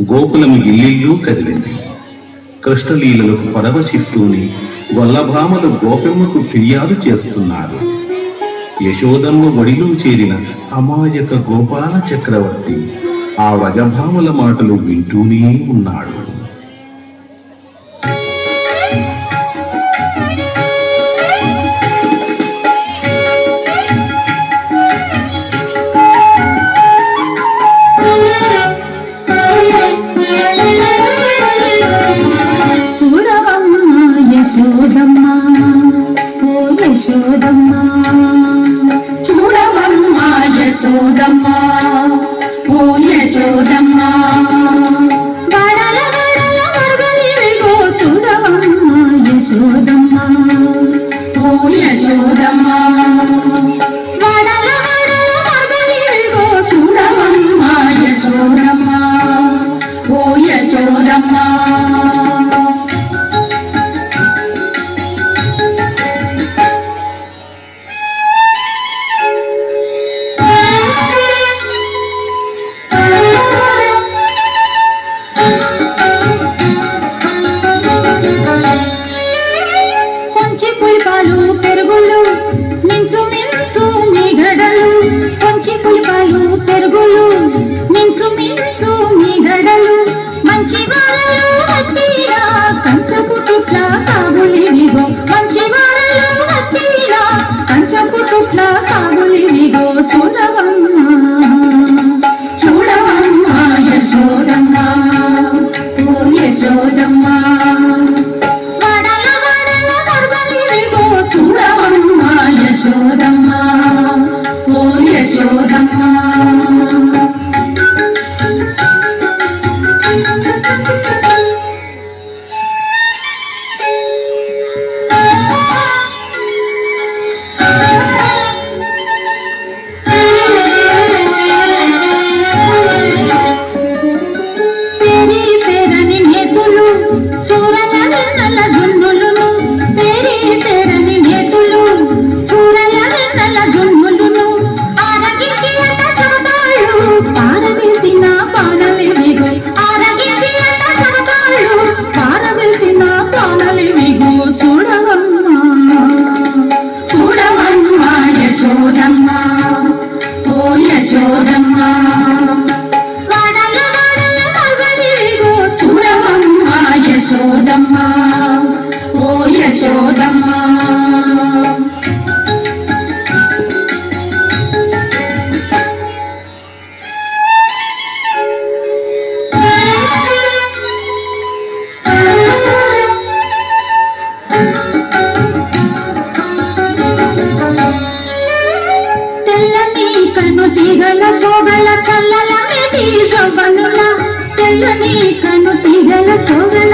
గోకులం ఇల్లిల్లు కదిలింది. కృష్ణలీలలకు పరవశిస్తూనే వల్లభామలు గోపెమ్మకు ఫిర్యాదు చేస్తున్నారు. యశోదమ్మ ఒడిలో చేరిన అమాయక గోపాల చక్రవర్తి ఆ వ్రజభామల మాటలు వింటూనే ఉన్నాడు. యశోదమ్మా ఓ యశోదమ్మా చూడవమ్మా యశోదమ్మా ఓ యశోదమ్మా వడల వడల మరుగలివిగో చూడవమ్మా యశోదమ్మా ఓ యశోదమ్మా వడల వడల మరుగలివిగో చూడవమ్మా యశోదమ్మా ఓ యశోదమ్మా పెరుగులు మించు మించు మీ గడలు కొంచి పులిపాలు పెరుగులు మించు మించు మీ గడలు మంచి వారలు వట్టిరా కంచపు టుట్ల కాగులివిగో మంచి వారలు వట్టిరా కంచపు టుట్ల కాగులివిగో చూడవమ్మా చూడవమ్మా యశోదమ్మా ఓ యశోదమ్మా యశోదమ్మా ఓ యశోదమ్మా పేరీ పేరని నేతులు చూరల నల్ల జున్నులను పేరీ పేరని నేతులు జన్ములను ఆరగించి అంట సవతాళ్ళు పారవేసిన పానలేవిగో ఆరగించి అంట సవతాళ్ళు పారవేసిన పానలేవిగో చూడవమ్మా చూడవమ్మా యశోదమ్మా ఓ యశోదమ్మా వాడల వాడల మరుగలివిగో చూడవమ్మా యశోదమ్మా ఓ యశోదమ్మా తెల్లని కను తీగల సోగల చల్లల మేటి జవ్వనుల తెల్లని కను తీగల సోగల